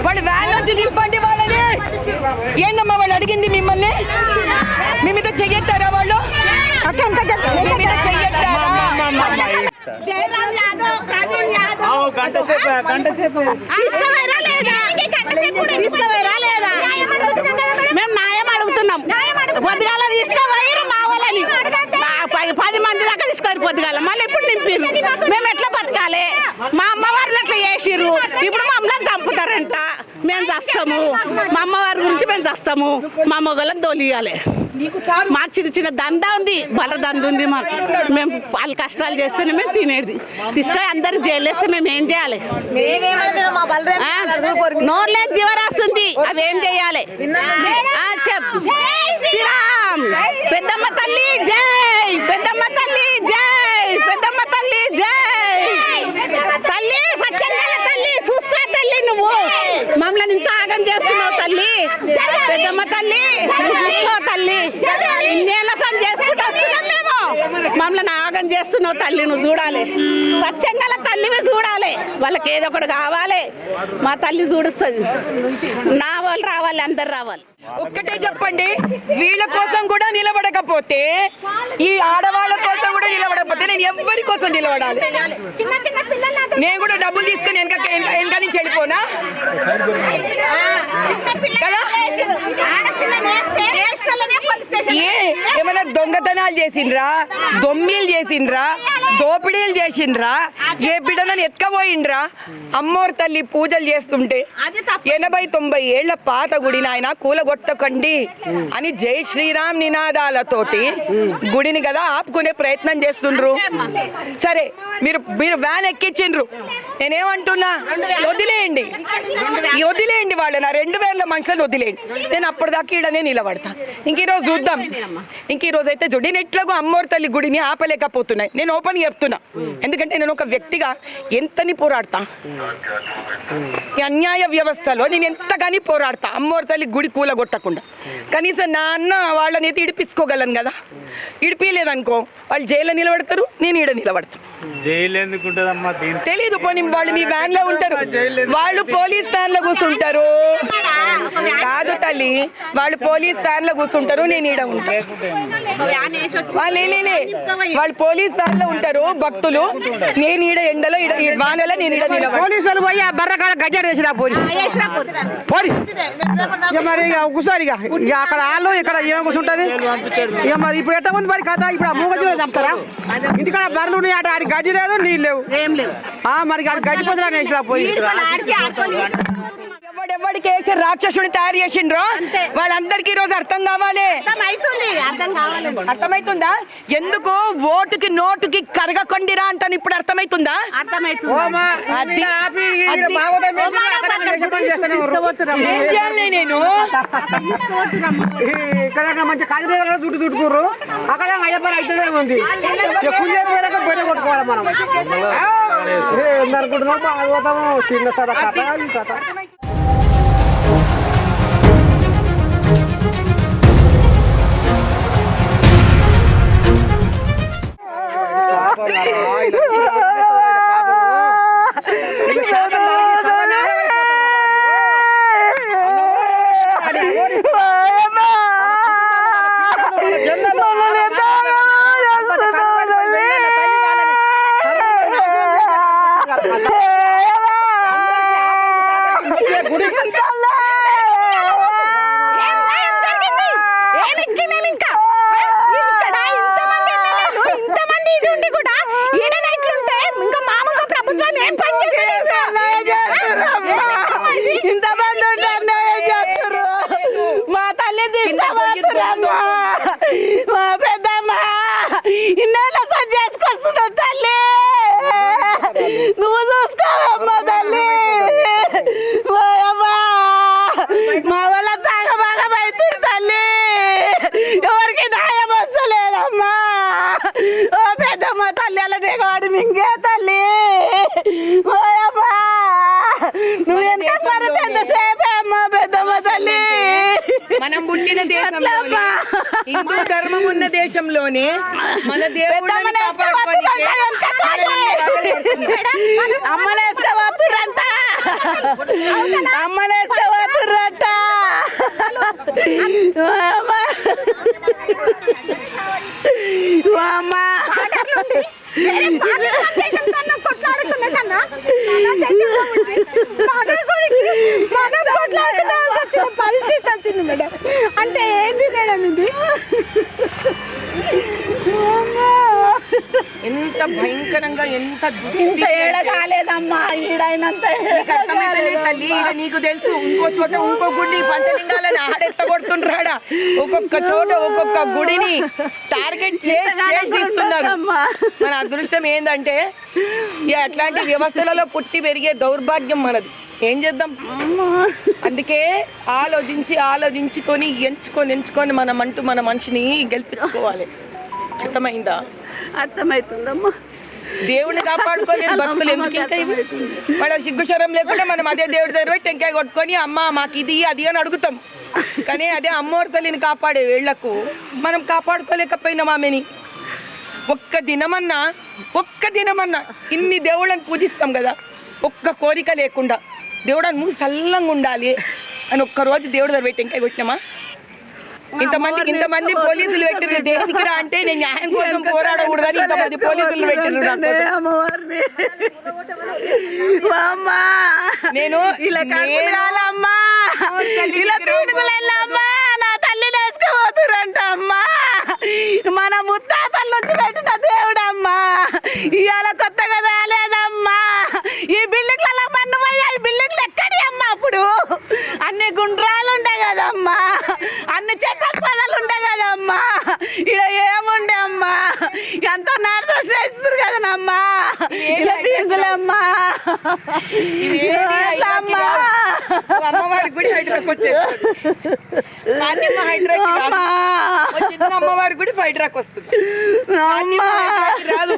వాళ్ళు వ్యాన్ నుంచి దింపండి వాళ్ళని. ఏందమ్మా వాళ్ళు అడిగింది మిమ్మల్ని? మీ మీద చెయ్యెత్తారా వాళ్ళు? మీ మీద చెయ్యెత్తారా?
మేము న్యాయం అడుగుతున్నాం. పొద్దుగాల తీసుకుపోయారు మా వాళ్ళని 10 మంది దాకా తీసుకొని పొద్దుగాల మళ్ళీ ఇప్పుడు నింపిరు. మేము ఎట్లా బతకాలి? మా అమ్మవారిని అట్లా చేసిర్రు. ఇప్పుడు మమ్మల్ని చంపుతారంట. మేము చేస్తాము, మా అమ్మవారి గురించి మేము చేస్తాము. మా మొగలను తోలియాలి. మాకు చిన్న దందా ఉంది, బల దంద ఉంది మాకు. మేము వాళ్ళ కష్టాలు చేస్తేనే మేము తినేది. తీసుకొని అందరికి జైలు వేస్తే మేము ఏం చేయాలి? నోర్లేని జీవరాస్తుంది, అవి ఏం చేయాలి? చెప్పు. శ్రీరామ్ పెద్దమ్మ తల్లి జై, పెద్దమ్మ తల్లి జై, పెద్దమ్మ తల్లి జై. తల్లి సత్యంగా తల్లి చూసుకో తల్లి, నువ్వు మమ్మల్ని ఇంత ఆగం చేస్తున్నావు తల్లి. పెద్దమ్మ తల్లి చూసుకో తల్లి. ఇన్నేళ్ళ సన్ చేసుకుంటూ వస్తున్నాం మేము. మమ్మల్ని ఆగం చేస్తున్నావు తల్లి, నువ్వు చూడాలి. సత్యంగా తల్లివి చూడాలి. వాళ్ళకి ఏదో ఒకటి కావాలి. మా తల్లి చూడుస్తుంది. నా వాళ్ళు రావాలి, అందరు రావాలి.
ఒక్కటే చెప్పండి, వీళ్ళ కోసం కూడా నిలబడకపోతే, ఈ ఆడవాళ్ళ కోసం కూడా నిలబడకపోతే నేను ఎవరి కోసం నిలబడాలి? నేను కూడా డబ్బులు తీసుకొని వెనక నుంచి వెళ్ళిపోనా కదా? ఏమైనా దొంగతనాలు చేసిండ్రా, దొమ్మిలు చేసిండ్రా, దోపిడీలు చేసిండ్రా, ఏ బిడ్డనని ఎత్తుకపోయిండ్రా? అమ్మోరు తల్లి పూజలు చేస్తుంటే 80-90 ఏళ్ల పాత గుడిని ఆయన కూలగొట్టకండి అని జై శ్రీరామ్ నినాదాలతోటి గుడిని కదా ఆపుకునే ప్రయత్నం చేస్తుండ్రు. సరే, మీరు వ్యాన్ ఎక్కించిండ్రు. నేనేమంటున్నా, వదిలేయండి వాళ్ళని, 2000 మనుషులను వదిలేయండి. నేను అప్పటిదాకా ఈడనే నిలబడతా. ఇంక ఈరోజు చూద్దాం. ఇంక ఈరోజు అయితే చూడు, నేను ఎట్లాగో అమ్మోరు తల్లి గుడిని ఆపలేకపోతున్నాయి. నేను ఓపెన్ చెప్తున్నా, ఎందుకంటే నేను ఒక వ్యక్తిగా ఎంతని పోరాడతా. ఈ అన్యాయ వ్యవస్థలో నేను ఎంతగాని పోరాడతా అమ్మోరు తల్లి గుడి కూలగొట్టకుండా. కనీసం నా అన్న వాళ్ళని అయితే ఇడిపించుకోగలను కదా. ఇడిపిలేదనుకో వాళ్ళు జైల్లో నిలబడతారు, నేను ఈడ నిలబడతా. తెలీదు, పోనీ వాళ్ళు మీ వ్యాన్ లో ఉంటారు, వాళ్ళు పోలీస్ వ్యాన్ లో కూర్చుంటారు. కాదు తల్లి, వాళ్ళు పోలీస్ వ్యాన్ లో కూర్చుంటారు, నేను ఈడ ఉంటా. వాళ్ళు పోలీస్ వ్యాన్ లో ఉంటారు భక్తులు, నేను ఈడ ఎండలో వానలో నేను ఈడ నిలబడి.
పోలీసులు పోయి ఆ బర్రకాడ గజర్ వేసినా పోరి మరి కూర్చోరు. ఇక అక్కడ వాళ్ళు ఇక్కడ ఏం కూర్చుంటది. ఇక మరి ఇప్పుడు ఎట్ట ఉంది మరి కథ? ఇప్పుడు ఆ మూగజీవులు చంపుతారా? ఇంటికాడ బర్రెలు ఉన్నాయి, అటు ఆడి గడ్డి లేదు, నీళ్ళు లేవు. మరి గడ్డి పొద్దున వేసినా పోయి.
ఎవడెవడికి వేసి రాక్షసుని తయారు చేసిండ్రో వాళ్ళందరికీ ఈరోజు అర్థం కావాలి. అర్థమైతుందా? ఎందుకు ఓటుకి నోటుకి కరగకొండిరా అంటాను. ఇప్పుడు అర్థమైతుందా? ఏం చేయాలి నేను?
ఇక్కడ మంచి కాదు దుడ్డు దుట్టుకుర్రు, అక్కడ అయ్యే పని అవుతుందే ఉంది. గొడవ కొట్టుకోవాలి మనం. ఏందనుకుంటున్నాం? బాగోతాము చిన్న సర కథ.
మా పెద్దమ్మ ఇన్నేళ్ళ సరి చేసుకొస్తున్నావు తల్లి, నువ్వు చూసుకోవమ్మా తల్లి. మా వాళ్ళ తాగబాగమైతుంది తల్లి, ఎవరికి న్యాయం వస్తలేదమ్మా. ఓ పెద్దమ్మ తల్లి, అలా దిగవాడు మింగే తల్లి. నువ్వు ఎంత పడితే ఎంతసేపే అమ్మా పెద్దమ్మ తల్లి.
మనం పుట్టిన దేశంలో, హిందూ ధర్మం ఉన్న దేశంలోనే మన దేవుడు
అమ్మలేసుకోవద్దురంట, అమ్మలేసుకోవద్దురంట. పరిస్థితి వచ్చింది మేడం. అంటే ఏంది మేడం ఇది?
ఎంత భయంకరంగా, ఎంత
ఏడ కాలేదమ్మా ఈడైనంత
తల్లి. ఈడ నీకు తెలుసు, ఇంకో చోట ఇంకో గుడిని పంచలింగాలని ఆడెత్తగొడుతుండ్రాడ. ఒక్కొక్క చోట ఒక్కొక్క గుడిని టార్గెట్ చేసి తీస్తున్నారు. మన అదృష్టం ఏంటంటే అట్లాంటి వ్యవస్థలలో పుట్టి పెరిగే దౌర్భాగ్యం మనది. ఏం చేద్దాం? అందుకే ఆలోచించుకొని ఎంచుకొని మనమంటూ మన మనిషిని గెలిపించుకోవాలి. అర్థమైందా?
అర్థమవుతుందమ్మా.
దేవుడిని కాపాడుకోలేదు భక్తులు ఎందుకు ఇంకా వాళ్ళ సిగ్గుశరం లేకుండా మనం అదే దేవుడి దగ్గర పోయి టెంకాయ కొట్టుకొని అమ్మ మాకు ఇది అది అని అడుగుతాం. కానీ అదే అమ్మోరు తల్లిని కాపాడే వేళ్లకు మనం కాపాడుకోలేకపోయినాం ఆమెని. ఒక్క దినమన్నా ఇన్ని దేవుళ్ళని పూజిస్తాం కదా, ఒక్క కోరిక లేకుండా దేవుడు నువ్వు సల్లంగా ఉండాలి అని ఒక్కరోజు దేవుడి దగ్గర పోయి టెంకాయ కొట్టినామా? ఇంతమంది పోలీసులు పెట్టిర్రు దేనికి రా అంటే నేను న్యాయం కోసం పోరాడకూడదని ఇంతమంది పోలీసులు పెట్టిర్రు.
నేను నా తల్లి తీసుకుపోతురంట అమ్మా. మన ముత్తాతల నుంచి పెట్టిన దేవుడమ్మా ఇవాళ కొత్తగా రాలేదమ్మా. ఈ బిల్డింగ్లలో మన్ను పోయి ఈ బిల్డింగ్లు ఎక్కడి అమ్మా? అప్పుడు అన్ని గుండ్రాలు ఉండే కదమ్మా, అన్ని చెట్ల పదాలు ఉండే కదమ్మా. ఇక్కడ ఏముండే అమ్మా? ఎంత నడుస్తారు కదనమ్మా ఇలా బిల్డింగులమ్మా.
అమ్మవారి గుడి హైడ్రాక్ అమ్మవారి గుడి హైడ్రాక్ వస్తుంది. రాదు,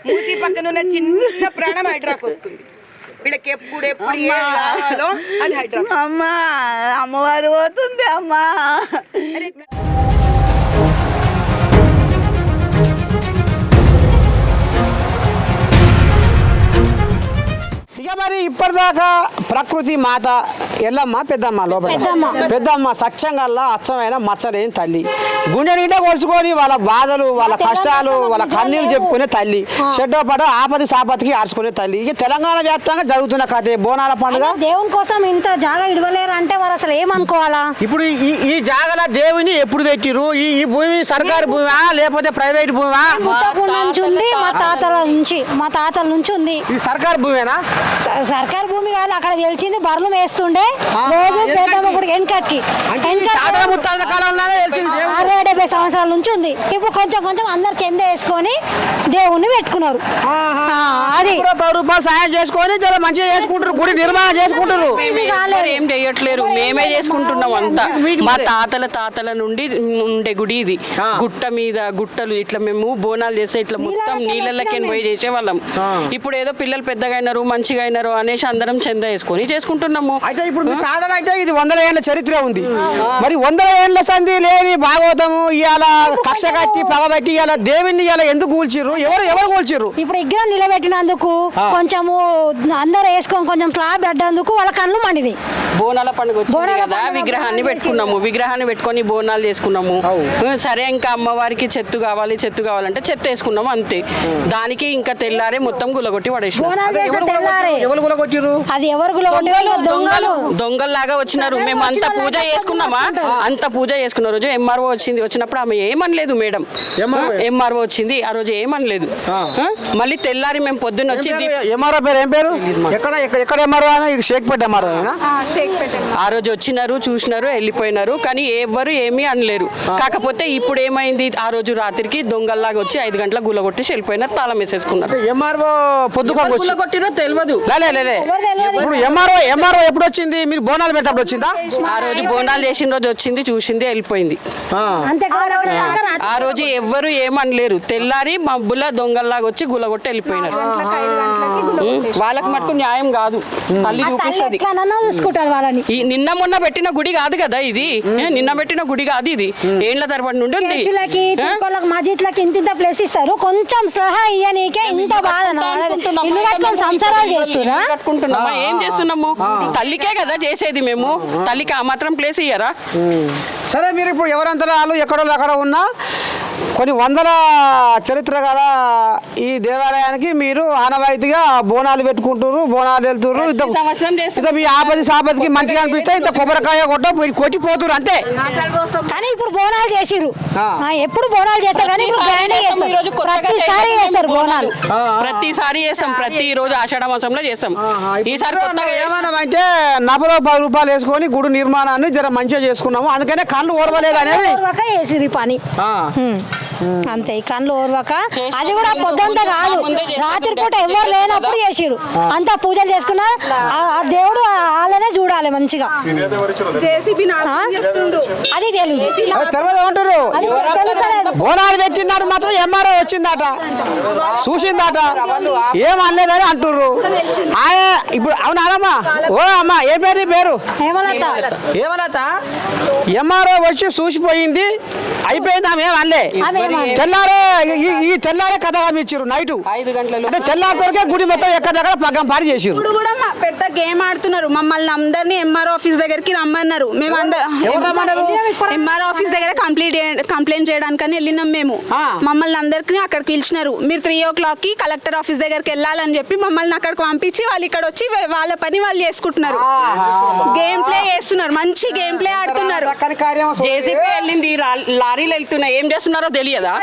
మూసి పక్కన ఉన్న చిన్న ప్రాణం హైడ్రాక్ వస్తుంది. వీళ్ళకి ఎప్పుడు ఎప్పుడు ఏం కావాలో అది హైడ్రాక్.
అమ్మా అమ్మవారు పోతుంది అమ్మా.
ఇక మరి ఇప్పటిదాకా ప్రకృతి మాత ఎల్లమ్మ పెద్దమ్మ లోపల పెద్దమ్మ సత్యంగల్లా అచ్చమైన మచ్చలేని తల్లి, గుండె నిండా కొలుచుకొని వాళ్ళ బాధలు వాళ్ళ కష్టాలు వాళ్ళ కన్నీళ్ళు చెప్పుకునే తల్లి, చెడ్డపడ ఆపది సాపతికి ఆర్చుకునే తల్లి. ఇక తెలంగాణ వ్యాప్తంగా జరుగుతున్న కథ బోనాల పండుగ.
దేవుని కోసం ఇంత జాగా ఇడవలేరు అంటే వారు అసలు ఏమనుకోవాలా?
ఇప్పుడు ఈ జాగల దేవుని ఎప్పుడు పెట్టిరు? ఈ భూమి సర్కారు భూమా లేకపోతే ప్రైవేట్ భూమా?
నుంచి ఉంది, మా తాతల నుంచి ఉంది.
ఇది సర్కారు భూమేనా?
సర్కారు భూమి కాదు, అక్కడ గెలిచింది బర్రెలు వేస్తుండే రోజు పెద్దమ్మ గుడి వెనకట్కి 60-70 సంవత్సరాల నుంచి ఉంది. ఇప్పుడు కొంచెం కొంచెం అందరు చెంద వేసుకొని దేవుణ్ణి పెట్టుకున్నారు. అది
రూపాయలు సాయం చేసుకొని చాలా మంచిగా చేసుకుంటారు, గుడి నిర్మాణం చేసుకుంటారు.
ఏం చేయట్లేరు, మేమే చేసుకుంటున్నాం అంతా. మా తాతల నుండి ఉండే గుడి ఇది. గుట్ట మీద గుట్టలు ఇట్లా మేము బోనాలు చేస్తే ఇట్లా మొత్తం నీళ్ళకి పోయి చేసేవాళ్ళం. ఇప్పుడు ఏదో పిల్లలు పెద్దగా అయినారు మంచిగా అయినారు అనేసి అందరం చందా వేసుకొని చేసుకుంటున్నాము.
అయితే ఇప్పుడు మీ తాతలు అంటే ఇది 100 ఏళ్ళ చరిత్ర ఉంది. మరి 100 ఏళ్ళ సంధి లేని భాగవతము ఇవాళ కక్ష కట్టి పగబట్టి ఇవాళ దేవుణ్ణి ఇవాళ ఎందుకు కూల్చిర్రు? ఎవరు కూల్చిర్రు?
ఇప్పుడు విగ్రహం నిలబెట్టినందుకు కొంచెము అందరు వేసుకొని కొంచెం క్లాబ్ పెట్టేందుకు వాళ్ళ కళ్ళు మండినాయి.
బోనాల పండుగ వచ్చింది కదా, విగ్రహాన్ని పెట్టుకున్నాము. విగ్రహాన్ని పెట్టుకొని బోనాలు చేసుకున్నాము. సరే ఇంకా అమ్మవారికి చెత్త కావాలంటే చెత్త వేసుకున్నాము అంతే. దానికి ఇంకా తెల్లారే మొత్తం గులగొట్టి పడేసినాం.
అది ఎవరు
దొంగల్లాగా వచ్చినారు. మేము అంత పూజ చేసుకున్న రోజు ఎంఆర్ఓ వచ్చినప్పుడు ఆమె ఏమనలేదు మేడం. ఎంఆర్ఓ వచ్చింది ఆ రోజు ఏమనలేదు. మళ్ళీ తెల్లారి మేము పొద్దున్న వచ్చి
ఎంఆర్ఓ పేరు ఏం పేరు? ఎక్కడ ఎంఆర్ఓ? ఇది షేక్పేట ఎంఆర్ఓ.
ఆ రోజు వచ్చినారు, చూసినారు, వెళ్ళిపోయినారు. కానీ ఎవరు ఏమీ అనలేరు. కాకపోతే ఇప్పుడు ఏమైంది, ఆ రోజు రాత్రికి దొంగల్లాగా వచ్చి 5 గంటలకు గులగొట్టేసి వెళ్ళిపోయినారు, తాళం వేసేసుకున్నారు.
ఎంఆర్ఓ
గులగొట్టిరో తెలియదు.
ఇప్పుడు ఎంఆర్ఓ ఎప్పుడు వచ్చింది? మీరు బోనాలు పెట్టినప్పుడు వచ్చిందా?
ఆ రోజు బోనాలు చేసిన రోజు వచ్చింది, చూసింది, వెళ్ళిపోయింది. ఆ రోజు ఎవ్వరు ఏమనలేరు. తెల్లారి మబ్బుల దొంగల్లాగా వచ్చి గులగొట్టి వెళ్ళిపోయినారు. వాళ్ళకి మట్టు న్యాయం కాదు, తల్లి చూపిస్తుంది. నిన్న మొన్న పెట్టిన గుడి కాదు కదా ఇది, నిన్న పెట్టిన గుడి కాదు ఇది, ఏళ్ల తరబడి నుండి ఉంది.
మస్జిద్లకి ఇంత ప్లేస్ ఇస్తారు, కొంచెం సహా ఇయ్యనీకే ఇంత బాధ. సంసారాలు చేస్తున్నా
కట్టుకుంటున్నామా? ఏం చేస్తున్నాము? తల్లికే కదా చేసేది మేము. తల్లికి ఆ మాత్రం ప్లేస్ ఇయ్యరా?
సరే, మీరు ఇప్పుడు ఎవరంతా వాళ్ళు ఎక్కడో అక్కడ ఉన్నా కొన్ని వందల చరిత్ర గల ఈ దేవాలయానికి మీరు ఆనవాయితీగా బోనాలు పెట్టుకుంటారు, బోనాలు వెళ్తున్నారు. ఇంత మీ ఆపది సాపదికి మంచిగా అనిపిస్తే ఇంత కొబ్బరికాయ కొట్టిపోతున్నారు అంతే.
కానీ ఇప్పుడు బోనాలు చేసిరు, ఎప్పుడు బోనాలు చేస్తారు కానీ ప్రతిసారి చేస్తారు బోనాలు.
ప్రతిసారి చేస్తాం, ప్రతి రోజు ఆషాఢ మాసంలో చేస్తాం. ఈసారి
అంటే 40 రూపాయలు వేసుకొని గుడి నిర్మాణాన్ని జర మంచిగా చేసుకున్నాము, అందుకనే కళ్ళు ఓర్వలేదు అనేది
చేసిరు పని అంతే. ఈ కళ్ళు ఓర్వక అది కూడా పొద్దుంతా కాదు, రాత్రి పూట ఎవరు లేనప్పుడు చేసిరు. అంతా పూజలు చేసుకున్నా ఆ దేవుడు వాళ్ళనే చూడాలి మంచిగా. అది
తెలియదు. బోనాలు పెట్టినారు మాత్రం ఎంఆర్ఓ వచ్చిందట, చూసిందట, ఏమనలేదని అంటుర్రు. ఇప్పుడు అవునారమ్మా? ఓ అమ్మా, ఏ పేరు? పేరు ఏమలత. ఎంఆర్ఓ వచ్చి చూసిపోయింది, అయిపోయింది ఆమె ఏం అనలే తెల్లారే ఈ తెల్లారే కథ ఇచ్చారు నైట్
5 గంటలలో
అంటే తెల్లారితోకే గుడి మొత్తం ఎక్కడ పగ్గం పాడి చేసిరు.
ఇప్పుడు కూడా పెద్ద గేమ్ ఆడుతున్నారు. మమ్మల్ని అందరినీ ఎంఆర్ ఆఫీస్ దగ్గరికి రమ్మన్నారు. మేము ఎంఆర్ ఆఫీస్ దగ్గర కంప్లైంట్ చేయడానికని వెళ్ళినాం మేము. మమ్మల్ని అందరికీ అక్కడికి పిలిచినారు. మీరు 3 o'clock కి కలెక్టర్ ఆఫీస్ దగ్గరికి వెళ్ళాలని చెప్పి మమ్మల్ని అక్కడికి పంపించి వాళ్ళు ఇక్కడ వచ్చి వాళ్ళ పని వాళ్ళు చేసుకుంటున్నారు. గేమ్ ప్లే చేస్తున్నారు, మంచి గేమ్ ప్లే ఆడుతున్నారు.
జేసీపీ వెళ్ళింది, లారీలు వెళ్తున్నాయి, ఏం చేస్తున్నారో తెలియదా?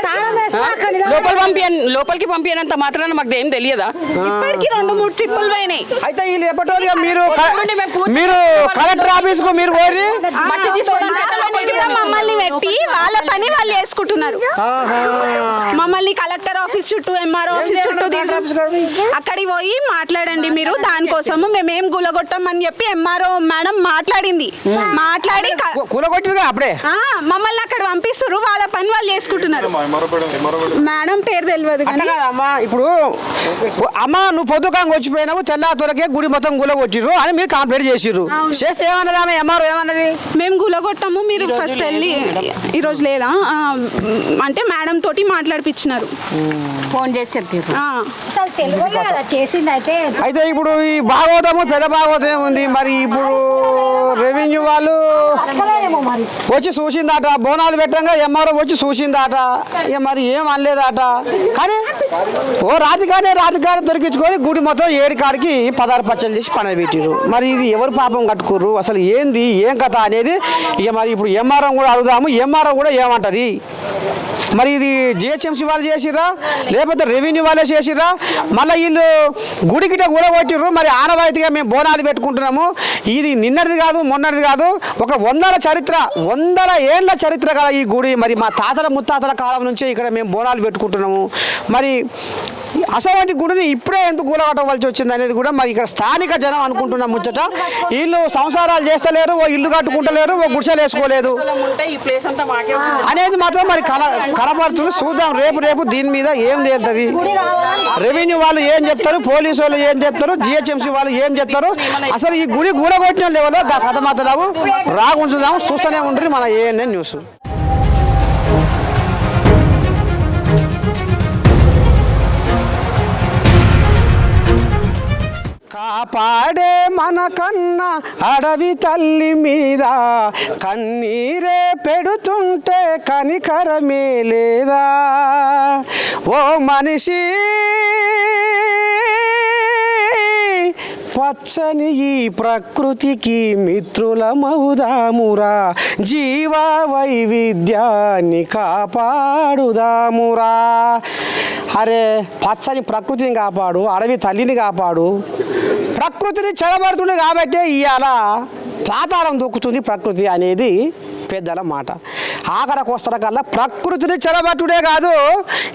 లోపలికి పంపినంత మాత్రాన మాకు ఏం తెలియదా?
ఇప్పటికి 2-3 ట్రిప్పులు పోయినాయి.
అయితే వీళ్ళు ఎప్పటిగా మీరు కలెక్టర్ ఆఫీస్ కు మీరు పోయి
మమ్మల్ని పెట్టి వాళ్ళ పని వాళ్ళు చేసుకుంటున్నారు. మమ్మల్ని కలెక్టర్ ఆఫీస్ చుట్టూ ఎంఆర్ఓ ఆఫీస్ చుట్టూ అక్కడికి పోయి మాట్లాడండి మీరు, దానికోసము మేమేం గులగొట్టామని చెప్పి ఎంఆర్ఓ మేడం మాట్లాడి
అప్పుడే
మమ్మల్ని అక్కడ పంపిస్తారు. వాళ్ళ పని వాళ్ళు చేసుకుంటున్నారు. మేడం పేరు తెలియదు కానీ
ఇప్పుడు అమ్మ నువ్వు పొద్దుకంగా వచ్చిపోయినావు, తెల్లాతోరకే గుడి మొత్తం గులగొట్టిర్రు అని మీరు కంప్లైంట్ చేసిర్రు. చేస్తే ఏమన్నది ఆమె ఎంఆర్ఓ ఏమన్నది?
మేము గులగొట్టాము, మీరు ఫస్ట్ వెళ్ళి ఈరోజు లేదా అంటే మేడం తోటి మాట్లాడిపించినారు.
ఫోన్ చేసి చెప్పారు.
అయితే ఇప్పుడు ఈ భాగవతము పెద్ద భాగవతం ఉంది. మరి ఇప్పుడు రెవెన్యూ వాళ్ళు వచ్చి చూసిందట, బోనాలు పెట్టంగా ఎంఆర్ఓ వచ్చి చూసిందట. ఇక మరి ఏం అనలేదట. కానీ రాజకారి దొరికించుకొని గుడి మొత్తం 7 కాడికి 16 పచ్చలు చేసి పని పెట్టిరు. మరి ఇది ఎవరు పాపం కట్టుకుర్రు, అసలు ఏంది ఏం కథ అనేది ఇక మరి ఇప్పుడు ఎంఆర్ఓ కూడా అడుగుదాము. ఎంఆర్ఓ కూడా ఏమంటది, మరి ఇది జిహెచ్ఎంసీ వాళ్ళు చేసిర్రా లేకపోతే రెవెన్యూ వాళ్ళే చేసిర్రా? మళ్ళీ వీళ్ళు గుడికిట కూలగొట్టిర్రు. మరి ఆనవాయితీగా మేము బోనాలు పెట్టుకుంటున్నాము. ఇది నిన్నటిది కాదు మొన్నటిది కాదు, ఒక 100 ఏళ్ళ చరిత్ర కదా ఈ గుడి. మరి మా తాతల ముత్తాతల కాలం నుంచే ఇక్కడ మేము బోనాలు పెట్టుకుంటున్నాము. మరి అసలు గుడిని ఇప్పుడే ఎందుకు కూలగొట్టవలసి వచ్చింది అనేది కూడా మరి ఇక్కడ స్థానిక జనం అనుకుంటున్నాం. ముచ్చట వీళ్ళు సంసారాలు చేస్తలేరు, ఓ ఇల్లు కట్టుకుంటలేరు, ఓ గుడిసెలు వేసుకోలేదు అనేది మాత్రం మరి కనబడుతుంది. చూద్దాం రేపు దీని మీద ఏం తేలుతుంది. రెవెన్యూ వాళ్ళు ఏం చెప్తారు, పోలీసు వాళ్ళు ఏం చెప్తారు, జిహెచ్ఎంసీ వాళ్ళు ఏం చెప్తారు, అసలు ఈ గుడి కూలగొట్టిన లెవెల్లో కథ మాత్రం రాగుంచుదాము. చూస్తూనే ఉంటుంది మన ఏఎన్ఎన్ న్యూస్. కాపాడే మన కన్నా అడవి తల్లి మీద కన్నీరే పెడుతుంటే కనికరమే లేదా? ఓ మనిషి పచ్చని ఈ ప్రకృతికి మిత్రులమవుదామురా, జీవ వైవిధ్యాన్ని కాపాడుదామురా. అరే పచ్చని ప్రకృతిని కాపాడు, అడవి తల్లిని కాపాడు. ప్రకృతిని చెడబడుతుంది కాబట్టి ఇవాళ పాతాళం దూకుతుంది ప్రకృతి అనేది పెద్దల మాట. ఆఖరకొస్తర కల్లా ప్రకృతిని చెడబట్టుడే కాదు,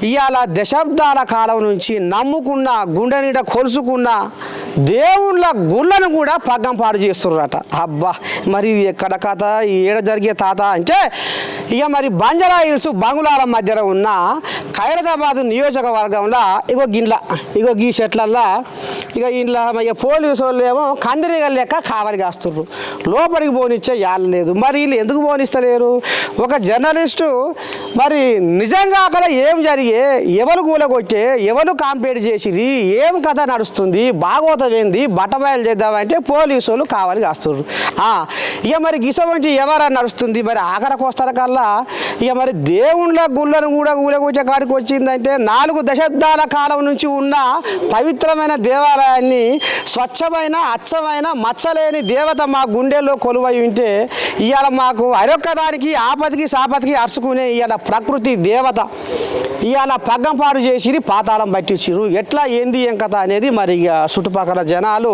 ఇవాళ దశాబ్దాల కాలం నుంచి నమ్ముకున్న గుండె నీడ కొలుసుకున్న దేవుళ్ళ గుళ్ళను కూడా పగ్గం పాడు చేస్తున్నారట. అబ్బా మరి ఎక్కడ కథ ఏడ జరిగే తాత అంటే ఇక మరి బంజారా హిల్స్ బంగుళాల మధ్యలో ఉన్న ఖైరతాబాద్ నియోజకవర్గంలో ఇగో గీ చెట్లల్లో ఇక ఇంట్లో ఇక పోలీసు వాళ్ళు ఏమో కందిరీగల లెక్క కావలి కాస్తుర్రు. లోపలికి పోనిచ్చే యాలేదు. మరి వీళ్ళు ఎందుకు పోనిస్తలేరు? ఒక జర్నలిస్టు మరి నిజంగా అక్కడ ఏం జరిగే, ఎవరు కూలగొట్టే, ఎవరు కాంప్లైంట్ చేసిరి, ఏం కథ నడుస్తుంది, భాగవతం ఏంది, బట్టబయలు చేద్దామంటే పోలీసు వాళ్ళు కావాలి కాస్తుర్రు. ఇక మరి గిసవంటి ఎవరా నడుస్తుంది? మరి ఆఖరికి వస్తారు కల్లా ఇక మరి దేవుళ్ళ గుళ్ళను కూడా కూలగొట్టే కాడికి వచ్చిందంటే 4 దశాబ్దాల కాలం నుంచి ఉన్న పవిత్రమైన దేవాలయాన్ని స్వచ్ఛమైన అచ్చమైన మచ్చలేని దేవత మా గుండెల్లో కొలువై ఉంటే ఇవాళ మాకు అరొక్కదానికి ఆపదికి సాపతికి అరుచుకునే ఇవాళ ప్రకృతి దేవత ఇవాళ పగ్గంపాడు చేసి పాతాళం పట్టించారు. ఎట్లా ఏంది ఏం కథ అనేది మరి ఇక చుట్టుపక్కల జనాలు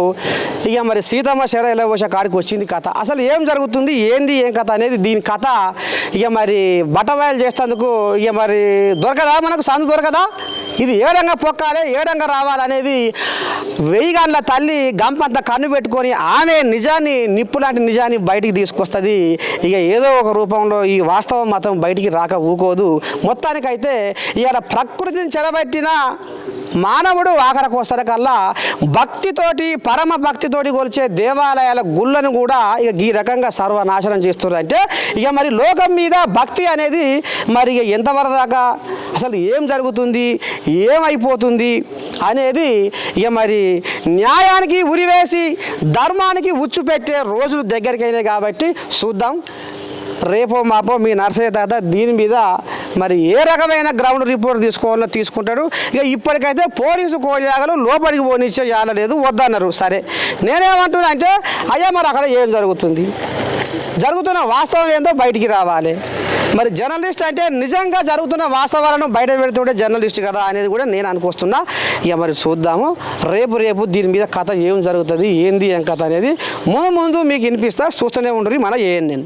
ఇక మరి సీతమ్మ శరైల పోసే కాడికి వచ్చింది కథ. అసలు ఏం జరుగుతుంది ఏంది ఏం కథ అనేది దీని కథ ఇక మరి బట్టబయలు చేసేందుకు ఇక మరి దొరకదా, మనకు సందు దొరకదా? ఇది ఏ రంగా పొక్కాలి, ఏ రంగా రావాలనేది 1000 గంటల తల్లి గంపంత కన్ను పెట్టుకొని ఆమె నిజాన్ని నిప్పు లాంటి నిజాన్ని బయటికి తీసుకొస్తుంది. ఇక ఏదో ఒక రూపంలో ఈ వాస్తవం మతం బయటికి రాక ఊకోదు. మొత్తానికైతే ఇవాళ ప్రకృతిని చెరబట్టిన మానవుడు ఆఖరకు వస్తారకల్లా భక్తితోటి పరమ భక్తితోటి కొలిచే దేవాలయాల గుళ్ళను కూడా ఇక ఈ రకంగా సర్వనాశనం చేస్తున్నారు. అంటే ఇక మరి లోకం మీద భక్తి అనేది మరి ఇక ఎంతవరకు దాకా అసలు ఏం జరుగుతుంది, ఏమైపోతుంది అనేది ఇక మరి న్యాయానికి ఉరివేసి ధర్మానికి ఉచ్చు పెట్టే రోజులు దగ్గరికి అయినాయి. కాబట్టి చూద్దాం, రేపో మాపో మీ నర్సయ్య తాత దీని మీద మరి ఏ రకమైన గ్రౌండ్ రిపోర్ట్ తీసుకోవాలో తీసుకుంటాడు. ఇక ఇప్పటికైతే పోలీసు కోజాగలు లోపలికి పోనిచ్చే జాలలేదు వద్దన్నారు. సరే, నేనేమంటున్నా అంటే అయ్యా మరి అక్కడ ఏం జరుగుతుంది, జరుగుతున్న వాస్తవం ఏందో బయటికి రావాలి. మరి జర్నలిస్ట్ అంటే నిజంగా జరుగుతున్న వాస్తవాలను బయట పెడుతుంటే జర్నలిస్ట్ కదా అనేది కూడా నేను అనుకొస్తున్నా. ఇక మరి చూద్దాము, రేపు దీని మీద కథ ఏం జరుగుతుంది, ఏంది ఏం కథ అనేది ముందు మీకు వినిపిస్తా. చూస్తూనే ఉండరు మన ఏఎన్ఎన్.